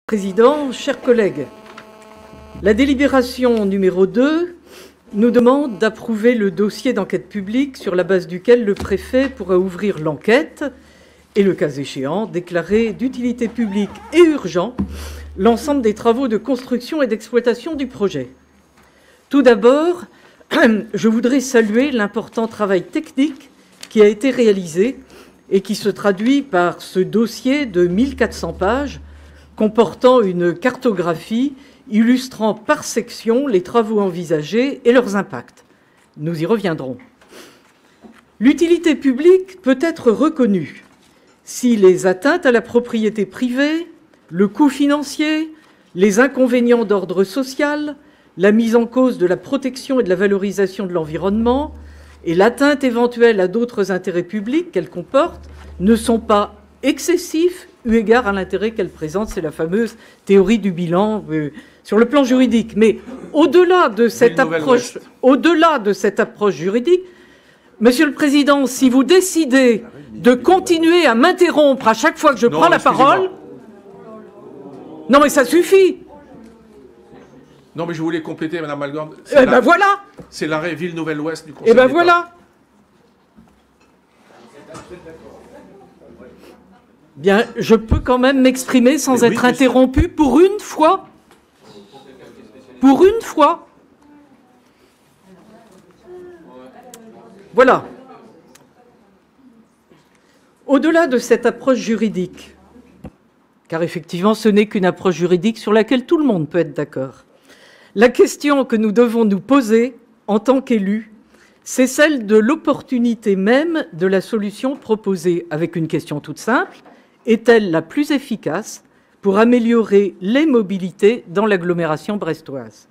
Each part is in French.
Président, chers collègues, la délibération numéro 2 nous demande d'approuver le dossier d'enquête publique sur la base duquel le préfet pourra ouvrir l'enquête et, le cas échéant, déclarer d'utilité publique et urgent l'ensemble des travaux de construction et d'exploitation du projet. Tout d'abord, je voudrais saluer l'important travail technique qui a été réalisé et qui se traduit par ce dossier de 1400 pages comportant une cartographie illustrant par section les travaux envisagés et leurs impacts. Nous y reviendrons. L'utilité publique peut être reconnue si les atteintes à la propriété privée, le coût financier, les inconvénients d'ordre social, la mise en cause de la protection et de la valorisation de l'environnement et l'atteinte éventuelle à d'autres intérêts publics qu'elle comporte ne sont pas excessifs eu égard à l'intérêt qu'elle présente. C'est la fameuse théorie du bilan sur le plan juridique. Mais au-delà de cette approche juridique, Monsieur le Président, si vous décidez de continuer à m'interrompre à chaque fois que je prends la parole... Non, mais ça suffit. Non, mais je voulais compléter, Madame Malgorn. Eh ben voilà. C'est l'arrêt Ville-Nouvelle-Ouest du Conseil d'État. Eh ben voilà. Bien, je peux quand même m'exprimer sans être interrompu pour une fois. Pour une fois. Voilà. Au-delà de cette approche juridique, car effectivement ce n'est qu'une approche juridique sur laquelle tout le monde peut être d'accord, la question que nous devons nous poser en tant qu'élus, c'est celle de l'opportunité même de la solution proposée, avec une question toute simple: est-elle la plus efficace pour améliorer les mobilités dans l'agglomération brestoise?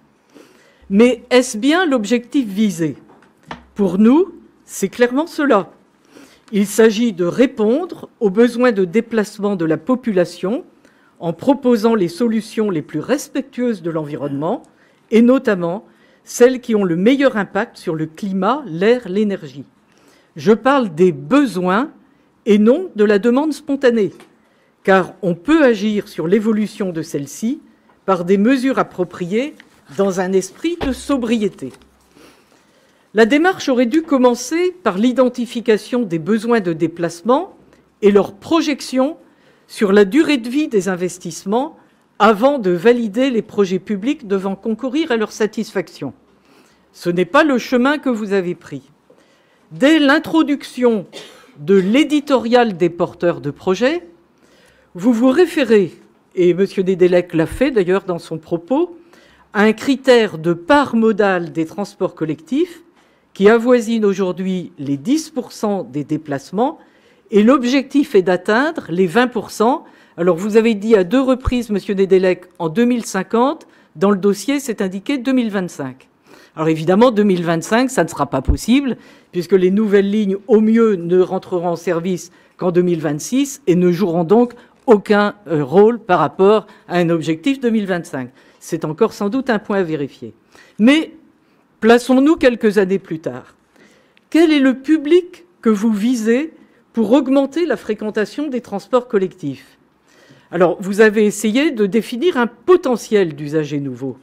Mais est-ce bien l'objectif visé? Pour nous, c'est clairement cela. Il s'agit de répondre aux besoins de déplacement de la population en proposant les solutions les plus respectueuses de l'environnement et notamment celles qui ont le meilleur impact sur le climat, l'air, l'énergie. Je parle des besoins et non de la demande spontanée, car on peut agir sur l'évolution de celle-ci par des mesures appropriées dans un esprit de sobriété. La démarche aurait dû commencer par l'identification des besoins de déplacement et leur projection sur la durée de vie des investissements avant de valider les projets publics devant concourir à leur satisfaction. Ce n'est pas le chemin que vous avez pris. Dès l'introduction de l'éditorial des porteurs de projets, vous vous référez, et M. Nedelec l'a fait d'ailleurs dans son propos, à un critère de part modale des transports collectifs qui avoisine aujourd'hui les 10% des déplacements, et l'objectif est d'atteindre les 20%. Alors vous avez dit à 2 reprises, M. Nedelec, en 2050, dans le dossier c'est indiqué 2025. Alors évidemment, 2025, ça ne sera pas possible, puisque les nouvelles lignes, au mieux, ne rentreront en service qu'en 2026 et ne joueront donc aucun rôle par rapport à un objectif 2025. C'est encore sans doute un point à vérifier. Mais plaçons-nous quelques années plus tard. Quel est le public que vous visez pour augmenter la fréquentation des transports collectifs? Alors, vous avez essayé de définir un potentiel d'usagers nouveaux,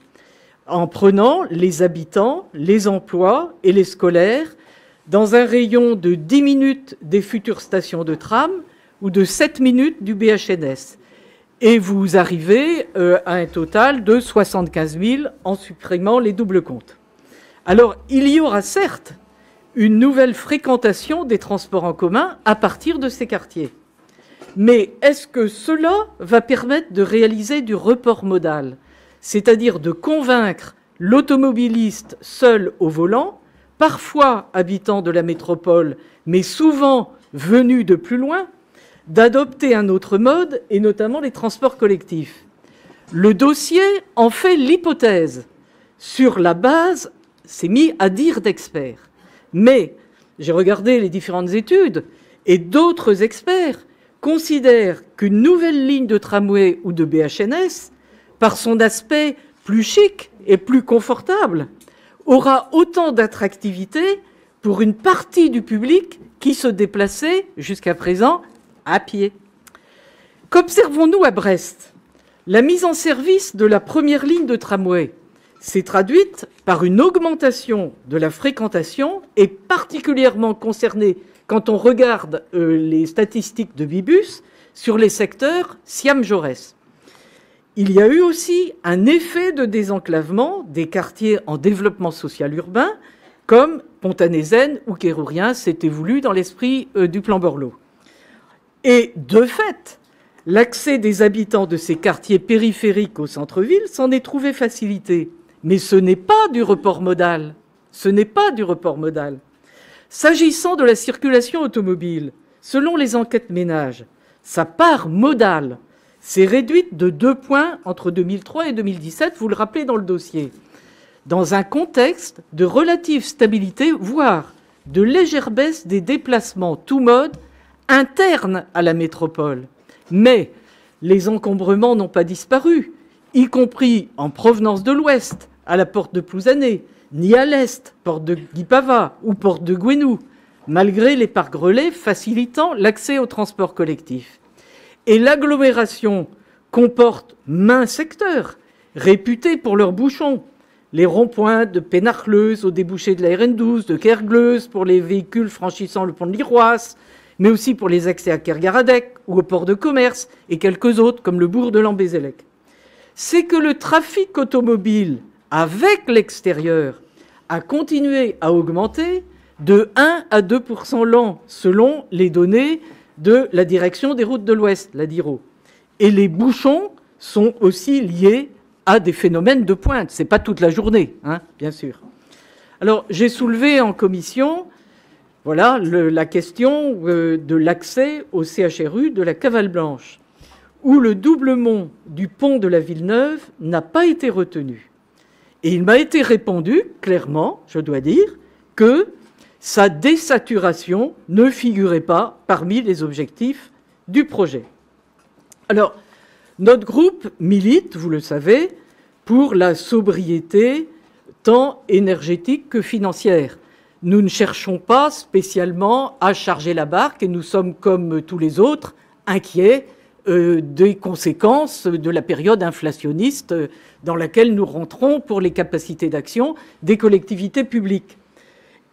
en prenant les habitants, les emplois et les scolaires dans un rayon de 10 minutes des futures stations de tram ou de 7 minutes du BHNS. Et vous arrivez à un total de 75 000 en supprimant les doubles comptes. Alors, il y aura certes une nouvelle fréquentation des transports en commun à partir de ces quartiers. Mais est-ce que cela va permettre de réaliser du report modal, c'est-à-dire de convaincre l'automobiliste seul au volant, parfois habitant de la métropole, mais souvent venu de plus loin, d'adopter un autre mode, et notamment les transports collectifs? Le dossier en fait l'hypothèse sur la base, c'est mis à dire d'experts. Mais j'ai regardé les différentes études et d'autres experts considèrent qu'une nouvelle ligne de tramway ou de BHNS, par son aspect plus chic et plus confortable, aura autant d'attractivité pour une partie du public qui se déplaçait jusqu'à présent à pied. Qu'observons-nous à Brest? La mise en service de la première ligne de tramway s'est traduite par une augmentation de la fréquentation et particulièrement concernée, quand on regarde les statistiques de Bibus, sur les secteurs Siam-Jaurès. Il y a eu aussi un effet de désenclavement des quartiers en développement social urbain, comme Pont-à-Nézen ou Kérourien, c'était voulu dans l'esprit du plan Borloo. Et de fait, l'accès des habitants de ces quartiers périphériques au centre-ville s'en est trouvé facilité. Mais ce n'est pas du report modal. Ce n'est pas du report modal. S'agissant de la circulation automobile, selon les enquêtes ménages, sa part modale s'est réduite de 2 points entre 2003 et 2017, vous le rappelez dans le dossier, dans un contexte de relative stabilité, voire de légère baisse des déplacements tout modes internes à la métropole. Mais les encombrements n'ont pas disparu, y compris en provenance de l'ouest, à la porte de Plouzané, ni à l'est, porte de Guipava ou porte de Gouenou, malgré les parcs relais facilitant l'accès au transport collectif. Et l'agglomération comporte maints secteurs, réputés pour leurs bouchons. Les ronds-points de Pénarcleuse au débouché de la RN12, de Kergleuse pour les véhicules franchissant le pont de l'Iroise, mais aussi pour les accès à Kergaradec ou au port de commerce et quelques autres comme le bourg de Lambézélec. C'est que le trafic automobile avec l'extérieur a continué à augmenter de 1 à 2% l'an, selon les données de la Direction des routes de l'Ouest, la DIRO. Et les bouchons sont aussi liés à des phénomènes de pointe. Ce n'est pas toute la journée, hein, bien sûr. Alors, j'ai soulevé en commission la question de l'accès au CHRU de la Cavale Blanche, où le doublement du pont de la Villeneuve n'a pas été retenu. Et il m'a été répondu, clairement, je dois dire, que sa désaturation ne figurait pas parmi les objectifs du projet. Alors, notre groupe milite, vous le savez, pour la sobriété tant énergétique que financière. Nous ne cherchons pas spécialement à charger la barque et nous sommes, comme tous les autres, inquiets des conséquences de la période inflationniste dans laquelle nous rentrons pour les capacités d'action des collectivités publiques.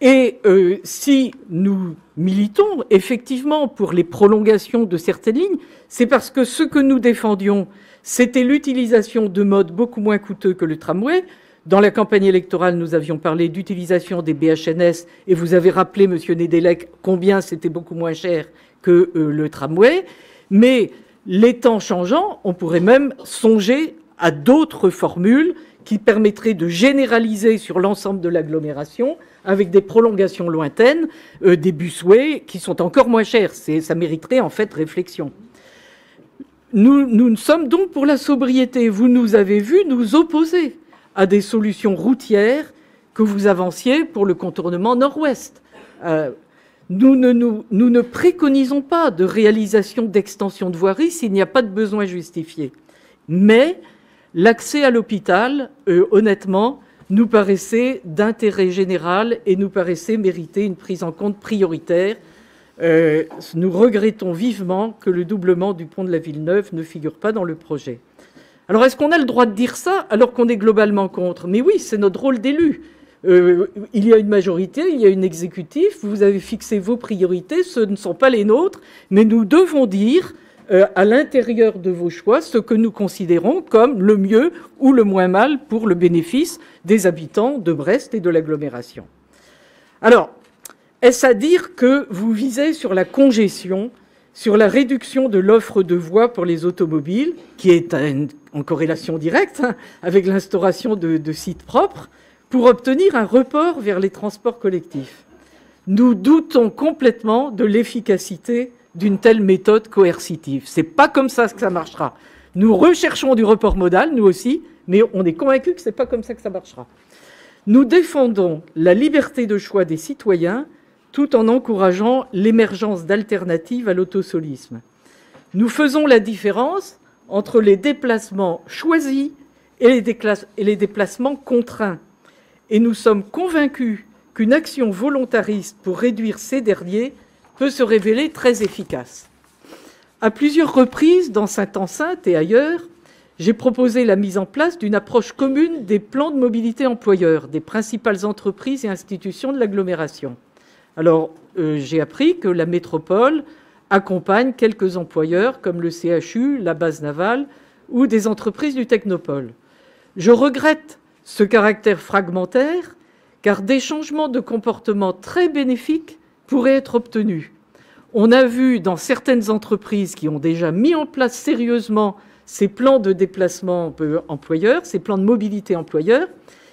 Et si nous militons effectivement pour les prolongations de certaines lignes, c'est parce que ce que nous défendions, c'était l'utilisation de modes beaucoup moins coûteux que le tramway. Dans la campagne électorale, nous avions parlé d'utilisation des BHNS et vous avez rappelé, monsieur Nédélec, combien c'était beaucoup moins cher que le tramway. Mais les temps changeant, on pourrait même songer à d'autres formules qui permettraient de généraliser sur l'ensemble de l'agglomération avec des prolongations lointaines, des busways qui sont encore moins chers. Ça mériterait en fait réflexion. Nous sommes donc pour la sobriété. Vous nous avez vu nous opposer à des solutions routières que vous avanciez pour le contournement nord-ouest. Nous ne préconisons pas de réalisation d'extension de voirie s'il n'y a pas de besoin justifié. Mais l'accès à l'hôpital, honnêtement, nous paraissait d'intérêt général et nous paraissait mériter une prise en compte prioritaire. Nous regrettons vivement que le doublement du pont de la Villeneuve ne figure pas dans le projet. Alors, est-ce qu'on a le droit de dire ça alors qu'on est globalement contre? Mais oui, c'est notre rôle d'élu. Il y a une majorité, il y a une exécutif, vous avez fixé vos priorités, ce ne sont pas les nôtres, mais nous devons dire à l'intérieur de vos choix ce que nous considérons comme le mieux ou le moins mal pour le bénéfice des habitants de Brest et de l'agglomération. Alors, est-ce à dire que vous visez sur la congestion, sur la réduction de l'offre de voies pour les automobiles, qui est en corrélation directe avec l'instauration de sites propres, pour obtenir un report vers les transports collectifs? Nous doutons complètement de l'efficacité d'une telle méthode coercitive. C'est pas comme ça que ça marchera. Nous recherchons du report modal, nous aussi, mais on est convaincus que c'est pas comme ça que ça marchera. Nous défendons la liberté de choix des citoyens tout en encourageant l'émergence d'alternatives à l'autosolisme. Nous faisons la différence entre les déplacements choisis et les déplacements contraints. Et nous sommes convaincus qu'une action volontariste pour réduire ces derniers peut se révéler très efficace. À plusieurs reprises, dans Saint-Enceinte et ailleurs, j'ai proposé la mise en place d'une approche commune des plans de mobilité employeurs des principales entreprises et institutions de l'agglomération. Alors, j'ai appris que la métropole accompagne quelques employeurs comme le CHU, la base navale ou des entreprises du Technopole. Je regrette ce caractère fragmentaire car des changements de comportement très bénéfiques pourraient être obtenus. On a vu dans certaines entreprises qui ont déjà mis en place sérieusement ces plans de déplacement employeurs, ces plans de mobilité employeurs,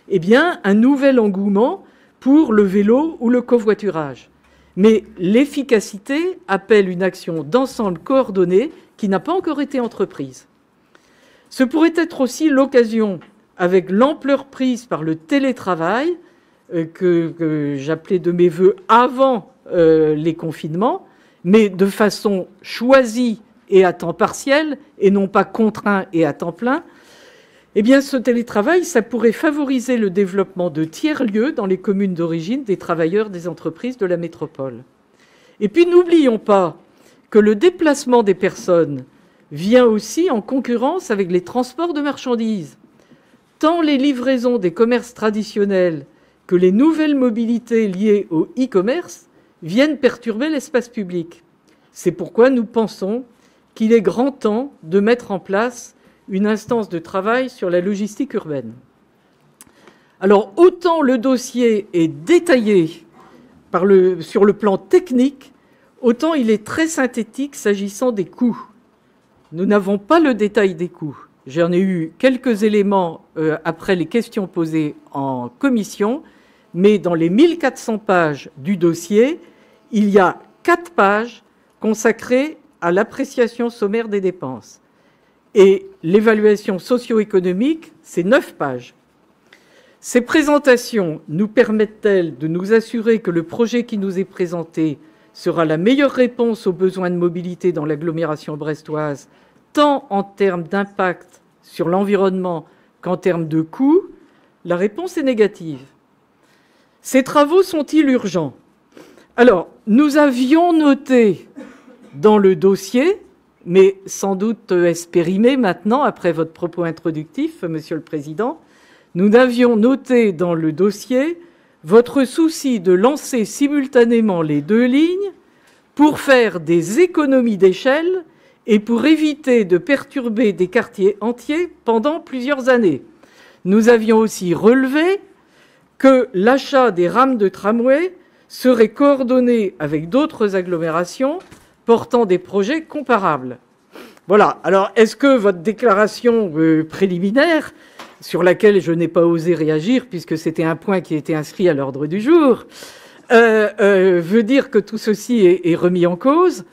eh bien, un nouvel engouement pour le vélo ou le covoiturage. Mais l'efficacité appelle une action d'ensemble coordonnée qui n'a pas encore été entreprise. Ce pourrait être aussi l'occasion, avec l'ampleur prise par le télétravail, que j'appelais de mes voeux avant les confinements, mais de façon choisie et à temps partiel, et non pas contraint et à temps plein, eh bien, ce télétravail, ça pourrait favoriser le développement de tiers-lieux dans les communes d'origine des travailleurs des entreprises de la métropole. Et puis, n'oublions pas que le déplacement des personnes vient aussi en concurrence avec les transports de marchandises. Tant les livraisons des commerces traditionnels que les nouvelles mobilités liées au e-commerce viennent perturber l'espace public. C'est pourquoi nous pensons qu'il est grand temps de mettre en place une instance de travail sur la logistique urbaine. Alors, autant le dossier est détaillé sur le plan technique, autant il est très synthétique s'agissant des coûts. Nous n'avons pas le détail des coûts. J'en ai eu quelques éléments après les questions posées en commission, mais dans les 1400 pages du dossier, il y a 4 pages consacrées à l'appréciation sommaire des dépenses. Et l'évaluation socio-économique, c'est 9 pages. Ces présentations nous permettent-elles de nous assurer que le projet qui nous est présenté sera la meilleure réponse aux besoins de mobilité dans l'agglomération brestoise, tant en termes d'impact sur l'environnement qu'en termes de coûts? La réponse est négative. Ces travaux sont-ils urgents? Alors, nous avions noté dans le dossier, mais sans doute est-ce périmé maintenant, après votre propos introductif, Monsieur le Président, nous avions noté dans le dossier votre souci de lancer simultanément les 2 lignes pour faire des économies d'échelle et pour éviter de perturber des quartiers entiers pendant plusieurs années. Nous avions aussi relevé que l'achat des rames de tramway serait coordonné avec d'autres agglomérations portant des projets comparables. Voilà. Alors, est-ce que votre déclaration préliminaire, sur laquelle je n'ai pas osé réagir puisque c'était un point qui était inscrit à l'ordre du jour, veut dire que tout ceci est remis en cause?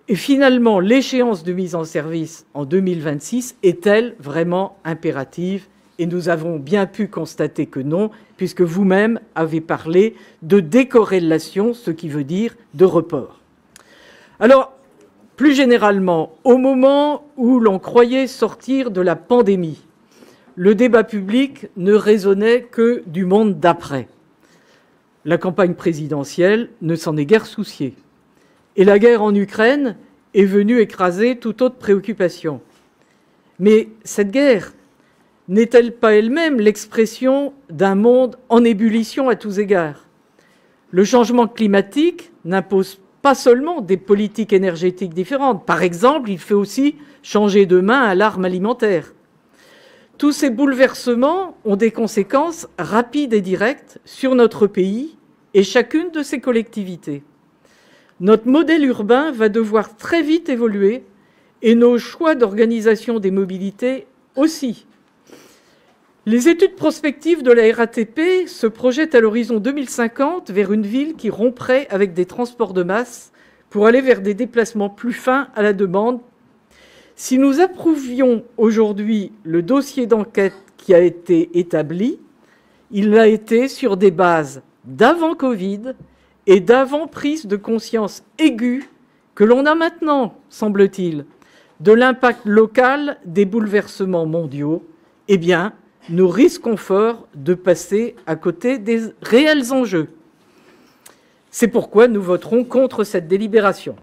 Et finalement, l'échéance de mise en service en 2026 est-elle vraiment impérative? Et nous avons bien pu constater que non, puisque vous-même avez parlé de décorrélation, ce qui veut dire de report. Alors, plus généralement, au moment où l'on croyait sortir de la pandémie, le débat public ne résonnait que du monde d'après. La campagne présidentielle ne s'en est guère souciée. Et la guerre en Ukraine est venue écraser toute autre préoccupation. Mais cette guerre n'est-elle pas elle-même l'expression d'un monde en ébullition à tous égards? Le changement climatique n'impose pas seulement des politiques énergétiques différentes. Par exemple, il fait aussi changer de main à l'arme alimentaire. Tous ces bouleversements ont des conséquences rapides et directes sur notre pays et chacune de ses collectivités. Notre modèle urbain va devoir très vite évoluer et nos choix d'organisation des mobilités aussi. Les études prospectives de la RATP se projettent à l'horizon 2050 vers une ville qui romprait avec des transports de masse pour aller vers des déplacements plus fins à la demande. Si nous approuvions aujourd'hui le dossier d'enquête qui a été établi, il l'a été sur des bases d'avant Covid et d'avant prise de conscience aiguë que l'on a maintenant, semble-t-il, de l'impact local des bouleversements mondiaux. Eh bien, nous risquons fort de passer à côté des réels enjeux. C'est pourquoi nous voterons contre cette délibération.